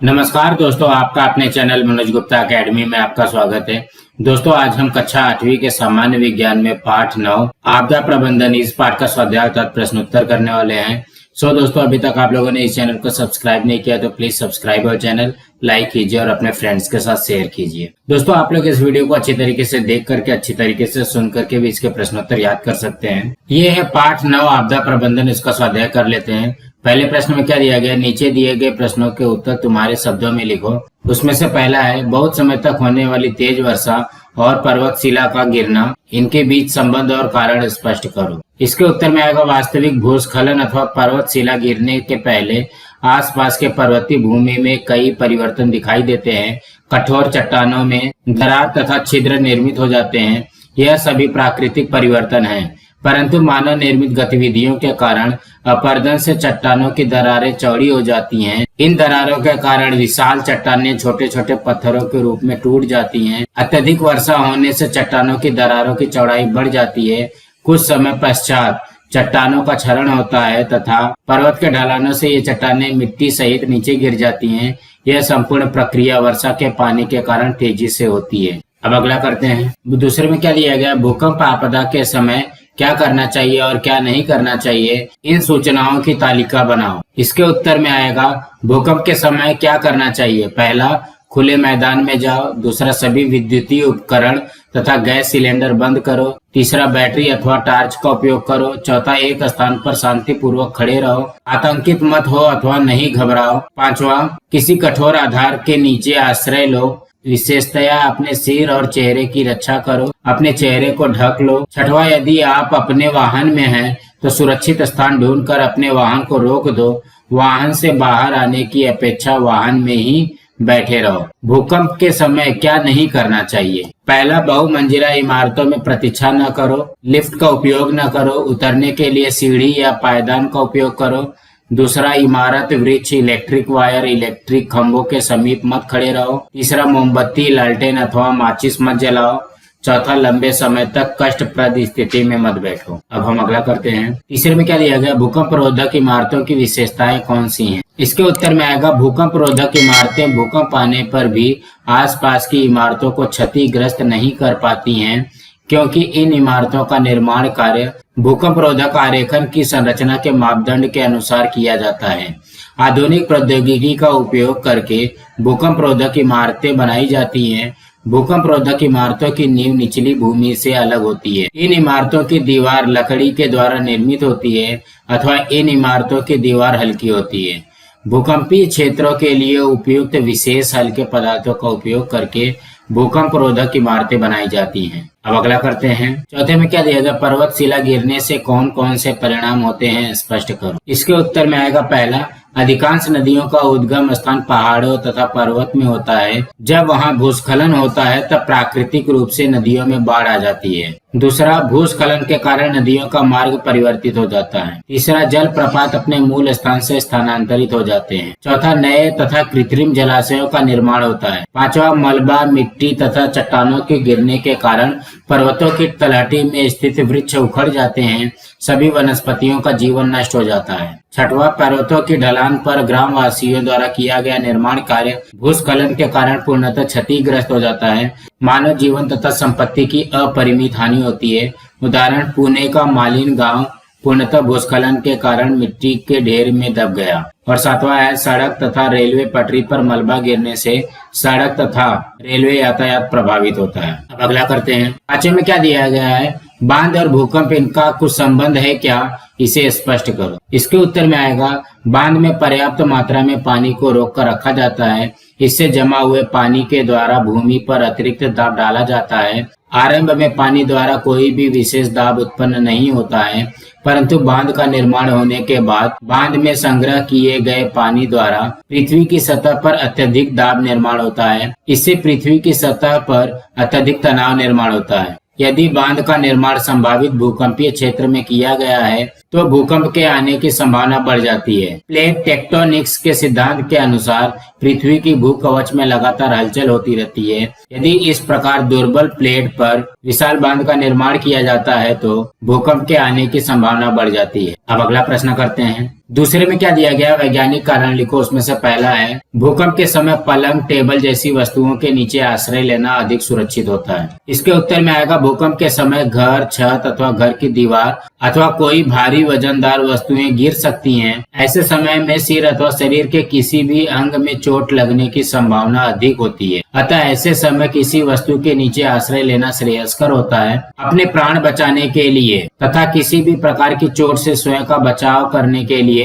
नमस्कार दोस्तों, आपका अपने चैनल मनोज गुप्ता एकेडमी में आपका स्वागत है। दोस्तों, आज हम कक्षा 8वीं के सामान्य विज्ञान में पाठ 9 आपदा प्रबंधन इस पाठ का स्वाध्याय तथा प्रश्नोत्तर करने वाले हैं। दोस्तों, अभी तक आप लोगों ने इस चैनल को सब्सक्राइब नहीं किया तो प्लीज सब्सक्राइब और चैनल लाइक कीजिए और अपने फ्रेंड्स के साथ शेयर कीजिए। दोस्तों, आप लोग इस वीडियो को अच्छी तरीके से देख करके अच्छी तरीके से सुन करके भी इसके प्रश्नोत्तर याद कर सकते हैं। ये है पाठ 9 आपदा प्रबंधन, इसका स्वाध्याय कर लेते हैं। पहले प्रश्न में क्या दिया गया, नीचे दिए गए प्रश्नों के उत्तर तुम्हारे शब्दों में लिखो। उसमें से पहला है, बहुत समय तक होने वाली तेज वर्षा और पर्वतशिला का गिरना, इनके बीच संबंध और कारण स्पष्ट करो। इसके उत्तर में आएगा, वास्तविक भूस्खलन अथवा पर्वतशिला गिरने के पहले आसपास के पर्वतीय भूमि में कई परिवर्तन दिखाई देते हैं। कठोर चट्टानों में दरार तथा छिद्र निर्मित हो जाते हैं। यह सभी प्राकृतिक परिवर्तन हैं, परंतु मानव निर्मित गतिविधियों के कारण अपरदन से चट्टानों की दरारें चौड़ी हो जाती हैं। इन दरारों के कारण विशाल चट्टानें छोटे छोटे पत्थरों के रूप में टूट जाती हैं। अत्यधिक वर्षा होने से चट्टानों की दरारों की चौड़ाई बढ़ जाती है। कुछ समय पश्चात चट्टानों का क्षरण होता है तथा पर्वत के ढलानों से ये चट्टानें मिट्टी सहित नीचे गिर जाती हैं। यह संपूर्ण प्रक्रिया वर्षा के पानी के कारण तेजी से होती है। अब अगला करते हैं। दूसरे में क्या दिया गया, भूकंप आपदा के समय क्या करना चाहिए और क्या नहीं करना चाहिए, इन सूचनाओं की तालिका बनाओ। इसके उत्तर में आएगा, भूकंप के समय क्या करना चाहिए। पहला, खुले मैदान में जाओ। दूसरा, सभी विद्युतीय उपकरण तथा गैस सिलेंडर बंद करो। तीसरा, बैटरी अथवा टॉर्च का उपयोग करो। चौथा, एक स्थान पर शांतिपूर्वक खड़े रहो। आतंकित मत हो अथवा नहीं घबराओ। पांचवा, किसी कठोर आधार के नीचे आश्रय लो। विशेषतया अपने सिर और चेहरे की रक्षा करो, अपने चेहरे को ढक लो। छठवां, यदि आप अपने वाहन में हैं तो सुरक्षित स्थान ढूंढकर अपने वाहन को रोक दो। वाहन से बाहर आने की अपेक्षा वाहन में ही बैठे रहो। भूकंप के समय क्या नहीं करना चाहिए। पहला, बहुमंजिला इमारतों में प्रतीक्षा न करो। लिफ्ट का उपयोग न करो। उतरने के लिए सीढ़ी या पायदान का उपयोग करो। दूसरा, इमारत, वृक्ष, इलेक्ट्रिक वायर, इलेक्ट्रिक खंभों के समीप मत खड़े रहो। तीसरा, मोमबत्ती, लालटेन अथवा माचिस मत जलाओ। चौथा, लंबे समय तक कष्टप्रद स्थिति में मत बैठो। अब हम अगला करते हैं। तीसरे में क्या दिया गया, भूकंप रोधक इमारतों की विशेषताएं कौन सी हैं। इसके उत्तर में आएगा, भूकंप रोधक इमारतें भूकंप आने पर भी आसपास की इमारतों को क्षतिग्रस्त नहीं कर पाती हैं, क्योंकि इन इमारतों का निर्माण कार्य भूकंप रोधक आरेखन की संरचना के मापदंड के अनुसार किया जाता है। आधुनिक प्रौद्योगिकी का उपयोग करके भूकंप रोधक इमारतें बनाई जाती हैं। भूकंप रोधक इमारतों की नींव निचली भूमि से अलग होती है। इन इमारतों की दीवार लकड़ी के द्वारा निर्मित होती है अथवा इन इमारतों की दीवार हल्की होती है। भूकंपीय क्षेत्रों के लिए उपयुक्त विशेष हल्के पदार्थों का उपयोग करके भूकंप रोधक इमारतें बनाई जाती हैं। अब अगला करते हैं। चौथे में क्या दिया गया, पर्वतशिला गिरने से कौन कौन से परिणाम होते हैं, स्पष्ट करो। इसके उत्तर में आएगा, पहला, अधिकांश नदियों का उद्गम स्थान पहाड़ों तथा पर्वत में होता है। जब वहां भूस्खलन होता है तब प्राकृतिक रूप से नदियों में बाढ़ आ जाती है। दूसरा, भूस्खलन के कारण नदियों का मार्ग परिवर्तित हो जाता है। तीसरा, जल प्रपात अपने मूल स्थान से स्थानांतरित हो जाते हैं। चौथा, नए तथा कृत्रिम जलाशयों का निर्माण होता है। पांचवा, मलबा, मिट्टी तथा चट्टानों के गिरने के कारण पर्वतों की तलहटी में स्थित वृक्ष उखड़ जाते हैं। सभी वनस्पतियों का जीवन नष्ट हो जाता है। छठवां, पर्वतों की ढलान पर ग्रामवासियों द्वारा किया गया निर्माण कार्य भूस्खलन के कारण पूर्णतः क्षतिग्रस्त हो जाता है। मानव जीवन तथा संपत्ति की अपरिमित हानि होती है। उदाहरण, पुणे का मालिन गांव पूर्णतः भूस्खलन के कारण मिट्टी के ढेर में दब गया। और सातवां है, सड़क तथा रेलवे पटरी पर मलबा गिरने से सड़क तथा रेलवे यातायात प्रभावित होता है। अब अगला करते हैं। पांचवें में क्या दिया गया है, बांध और भूकंप, इनका कुछ संबंध है क्या, इसे स्पष्ट करो। इसके उत्तर में आएगा, बांध में पर्याप्त मात्रा में पानी को रोक कर रखा जाता है। इससे जमा हुए पानी के द्वारा भूमि पर अतिरिक्त दाब डाला जाता है। आरंभ में पानी द्वारा कोई भी विशेष दाब उत्पन्न नहीं होता है, परंतु बांध का निर्माण होने के बाद बांध में संग्रह किए गए पानी द्वारा पृथ्वी की सतह पर अत्यधिक दाब निर्माण होता है। इससे पृथ्वी की सतह पर अत्यधिक तनाव निर्माण होता है। यदि बांध का निर्माण संभावित भूकंपीय क्षेत्र में किया गया है तो भूकंप के आने की संभावना बढ़ जाती है। प्लेट टेक्टोनिक्स के सिद्धांत के अनुसार पृथ्वी की भूकवच में लगातार हलचल होती रहती है। यदि इस प्रकार दुर्बल प्लेट पर विशाल बांध का निर्माण किया जाता है तो भूकंप के आने की संभावना बढ़ जाती है। अब अगला प्रश्न करते हैं। दूसरे में क्या दिया गया, वैज्ञानिक कारण लिखो। उसमें से पहला है, भूकंप के समय पलंग टेबल जैसी वस्तुओं के नीचे आश्रय लेना अधिक सुरक्षित होता है। इसके उत्तर में आएगा, भूकंप के समय घर, छत अथवा घर की दीवार अथवा कोई भारी वजनदार वस्तुएं गिर सकती हैं। ऐसे समय में सिर अथवा शरीर के किसी भी अंग में चोट लगने की संभावना अधिक होती है। अतः ऐसे समय किसी वस्तु के नीचे आश्रय लेना श्रेयस्कर होता है। अपने प्राण बचाने के लिए तथा किसी भी प्रकार की चोट से स्वयं का बचाव करने के लिए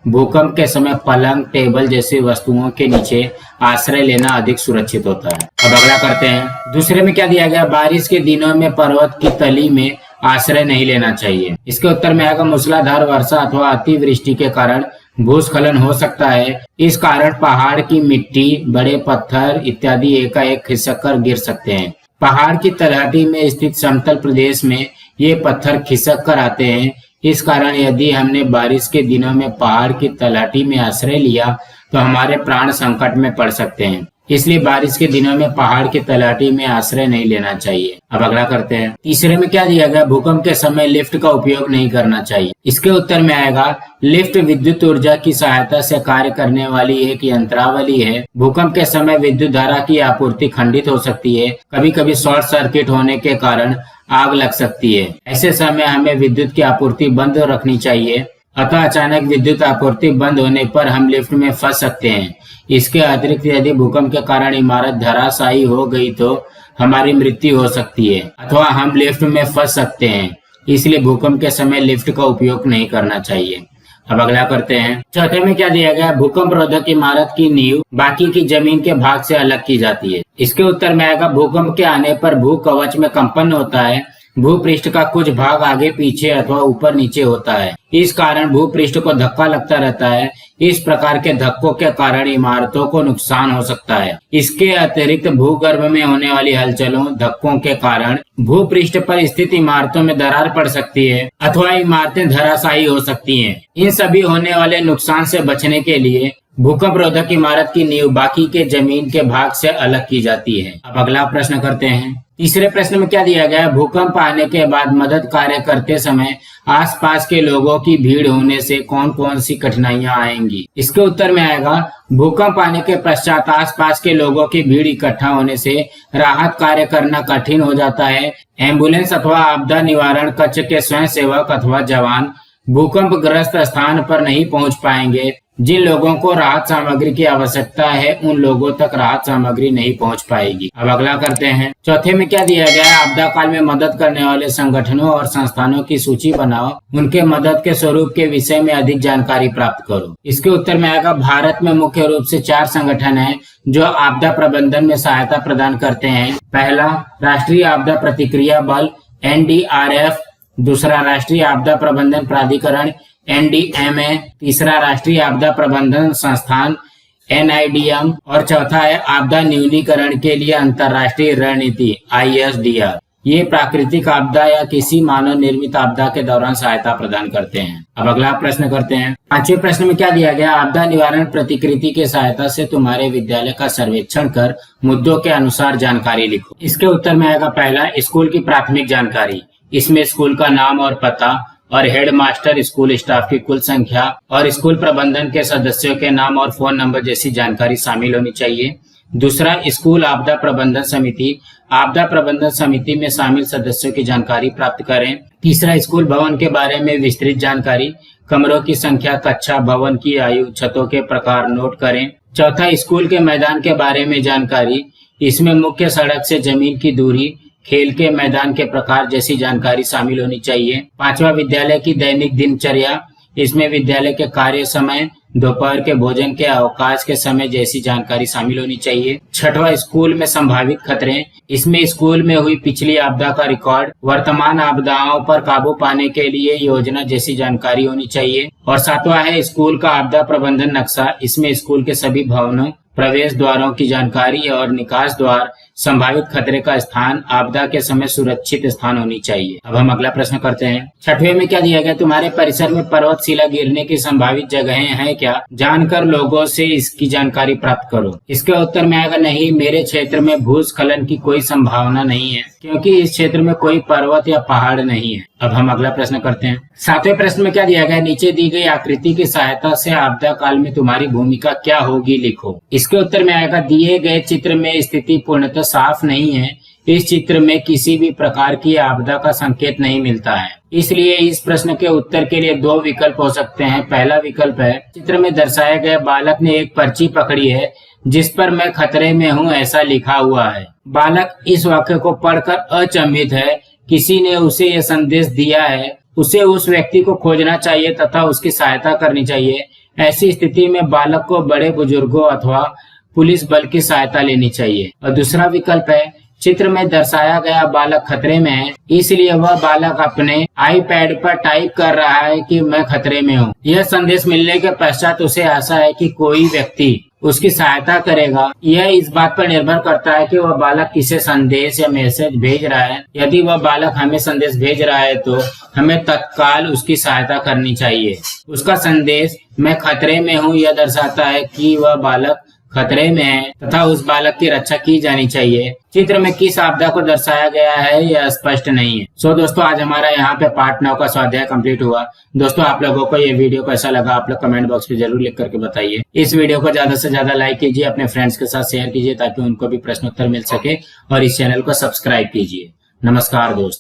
भूकंप के समय पलंग, टेबल जैसी वस्तुओं के नीचे आश्रय लेना अधिक सुरक्षित होता है। अब अगला करते हैं। दूसरे में क्या दिया गया, बारिश के दिनों में पर्वत की तली में आश्रय नहीं लेना चाहिए। इसके उत्तर में आएगा, मूसलाधार वर्षा अथवा अतिवृष्टि के कारण भूस्खलन हो सकता है। इस कारण पहाड़ की मिट्टी, बड़े पत्थर इत्यादि एकाएक खिसक कर गिर सकते हैं। पहाड़ की तलहटी में स्थित समतल प्रदेश में ये पत्थर खिसक कर आते हैं। इस कारण यदि हमने बारिश के दिनों में पहाड़ की तलहटी में आश्रय लिया तो हमारे प्राण संकट में पड़ सकते हैं। इसलिए बारिश के दिनों में पहाड़ की तलहटी में आश्रय नहीं लेना चाहिए। अब अगला करते हैं। तीसरे में क्या दिया गया, भूकंप के समय लिफ्ट का उपयोग नहीं करना चाहिए। इसके उत्तर में आएगा, लिफ्ट विद्युत ऊर्जा की सहायता से कार्य करने वाली एक यंत्रावली है। भूकंप के समय विद्युत धारा की आपूर्ति खंडित हो सकती है। कभी कभी शॉर्ट सर्किट होने के कारण आग लग सकती है। ऐसे समय हमें विद्युत की आपूर्ति बंद रखनी चाहिए। अतः अचानक विद्युत आपूर्ति बंद होने पर हम लिफ्ट में फंस सकते हैं। इसके अतिरिक्त यदि भूकंप के कारण इमारत धराशायी हो गई तो हमारी मृत्यु हो सकती है अथवा हम लिफ्ट में फंस सकते हैं। इसलिए भूकंप के समय लिफ्ट का उपयोग नहीं करना चाहिए। अब अगला करते हैं। चौथे में क्या दिया गया, भूकंप रोधक इमारत की नींव बाकी की जमीन के भाग से अलग की जाती है। इसके उत्तर में आएगा, भूकंप के आने पर भू कवच में कंपन होता है। भूपृष्ठ का कुछ भाग आगे पीछे अथवा ऊपर नीचे होता है। इस कारण भूपृष्ठ को धक्का लगता रहता है। इस प्रकार के धक्कों के कारण इमारतों को नुकसान हो सकता है। इसके अतिरिक्त भूगर्भ में होने वाली हलचलों, धक्कों के कारण भूपृष्ठ पर स्थित इमारतों में दरार पड़ सकती है अथवा इमारतें धराशायी हो सकती हैं। इन सभी होने वाले नुकसान से बचने के लिए भूकंप रोधक इमारत की नींव बाकी के जमीन के भाग से अलग की जाती है। अब अगला प्रश्न करते हैं। तीसरे प्रश्न में क्या दिया गया है, भूकंप आने के बाद मदद कार्य करते समय आसपास के लोगों की भीड़ होने से कौन कौन सी कठिनाइयां आएंगी। इसके उत्तर में आएगा, भूकंप आने के पश्चात आसपास के लोगों की भीड़ इकट्ठा होने से राहत कार्य करना कठिन हो जाता है। एम्बुलेंस अथवा आपदा निवारण कक्ष के स्वयं सेवक अथवा जवान भूकंप ग्रस्त स्थान पर नहीं पहुंच पाएंगे। जिन लोगों को राहत सामग्री की आवश्यकता है उन लोगों तक राहत सामग्री नहीं पहुंच पाएगी। अब अगला करते हैं। चौथे में क्या दिया गया है, आपदा काल में मदद करने वाले संगठनों और संस्थानों की सूची बनाओ। उनके मदद के स्वरूप के विषय में अधिक जानकारी प्राप्त करो। इसके उत्तर में आएगा, भारत में मुख्य रूप से 4 संगठन हैं जो आपदा प्रबंधन में सहायता प्रदान करते हैं। पहला, राष्ट्रीय आपदा प्रतिक्रिया बल NDRF। दूसरा, राष्ट्रीय आपदा प्रबंधन प्राधिकरण NDMA। तीसरा, राष्ट्रीय आपदा प्रबंधन संस्थान NIDM। और चौथा है आपदा न्यूनीकरण के लिए अंतर्राष्ट्रीय रणनीति ISDR। ये प्राकृतिक आपदा या किसी मानव निर्मित आपदा के दौरान सहायता प्रदान करते हैं। अब अगला प्रश्न करते हैं। 5वें प्रश्न में क्या दिया गया, आपदा निवारण प्रतिकृति के सहायता से तुम्हारे विद्यालय का सर्वेक्षण कर मुद्दों के अनुसार जानकारी लिखो। इसके उत्तर में आएगा, पहला, स्कूल की प्राथमिक जानकारी। इसमें स्कूल का नाम और पता और हेडमास्टर, स्कूल स्टाफ की कुल संख्या और स्कूल प्रबंधन के सदस्यों के नाम और फोन नंबर जैसी जानकारी शामिल होनी चाहिए। दूसरा, स्कूल आपदा प्रबंधन समिति। आपदा प्रबंधन समिति में शामिल सदस्यों की जानकारी प्राप्त करें। तीसरा, स्कूल भवन के बारे में विस्तृत जानकारी। कमरों की संख्या, कक्षा, भवन की आयु, छतों के प्रकार नोट करें। चौथा, स्कूल के मैदान के बारे में जानकारी। इसमें मुख्य सड़क से जमीन की दूरी, खेल के मैदान के प्रकार जैसी जानकारी शामिल होनी चाहिए। 5वां, विद्यालय की दैनिक दिनचर्या। इसमें विद्यालय के कार्य समय, दोपहर के भोजन के अवकाश के समय जैसी जानकारी शामिल होनी चाहिए। 6वां, स्कूल में संभावित खतरे। इसमें स्कूल में हुई पिछली आपदा का रिकॉर्ड, वर्तमान आपदाओं पर काबू पाने के लिए योजना जैसी जानकारी होनी चाहिए। और 7वां है स्कूल का आपदा प्रबंधन नक्शा। इसमें स्कूल के सभी भवनों, प्रवेश द्वारों की जानकारी और निकास द्वार, संभावित खतरे का स्थान आपदा के समय सुरक्षित स्थान होनी चाहिए। अब हम अगला प्रश्न करते हैं। छठवें में क्या दिया गया, तुम्हारे परिसर में पर्वत शिला गिरने की संभावित जगहें हैं क्या, जानकर लोगों से इसकी जानकारी प्राप्त करो। इसके उत्तर में आएगा नहीं, मेरे क्षेत्र में भूस्खलन की कोई संभावना नहीं है क्योंकि इस क्षेत्र में कोई पर्वत या पहाड़ नहीं है। अब हम अगला प्रश्न करते हैं। सातवें प्रश्न में क्या दिया गया, नीचे दी गई आकृति की सहायता से आपदा काल में तुम्हारी भूमिका क्या होगी लिखो। इसके उत्तर में आएगा, दिए गए चित्र में स्थिति पूर्णतः साफ नहीं है। इस चित्र में किसी भी प्रकार की आपदा का संकेत नहीं मिलता है, इसलिए इस प्रश्न के उत्तर के लिए दो विकल्प हो सकते हैं। पहला विकल्प है, चित्र में दर्शाए गए बालक ने एक पर्ची पकड़ी है जिस पर मैं खतरे में हूँ ऐसा लिखा हुआ है। बालक इस वाक्य को पढ़कर अचंभित है, किसी ने उसे यह संदेश दिया है, उसे उस व्यक्ति को खोजना चाहिए तथा उसकी सहायता करनी चाहिए। ऐसी स्थिति में बालक को बड़े बुजुर्गों अथवा पुलिस बल की सहायता लेनी चाहिए। और दूसरा विकल्प है, चित्र में दर्शाया गया बालक खतरे में है, इसलिए वह बालक अपने आईपैड पर टाइप कर रहा है कि मैं खतरे में हूँ। यह संदेश मिलने के पश्चात उसे आशा है कि कोई व्यक्ति उसकी सहायता करेगा। यह इस बात पर निर्भर करता है कि वह बालक किसे संदेश या मैसेज भेज रहा है। यदि वह बालक हमें संदेश भेज रहा है तो हमें तत्काल उसकी सहायता करनी चाहिए। उसका संदेश मैं खतरे में हूँ यह दर्शाता है कि वह बालक खतरे में है तथा उस बालक की रक्षा की जानी चाहिए। चित्र में किस आपदा को दर्शाया गया है यह स्पष्ट नहीं है। दोस्तों आज हमारा यहाँ पे पार्ट 9 का स्वाध्याय कंप्लीट हुआ। दोस्तों आप लोगों को ये वीडियो कैसा लगा आप लोग कमेंट बॉक्स में जरूर लिख करके बताइए। इस वीडियो को ज्यादा से ज्यादा लाइक कीजिए, अपने फ्रेंड्स के साथ शेयर कीजिए ताकि उनको भी प्रश्नोत्तर मिल सके और इस चैनल को सब्सक्राइब कीजिए। नमस्कार दोस्तों।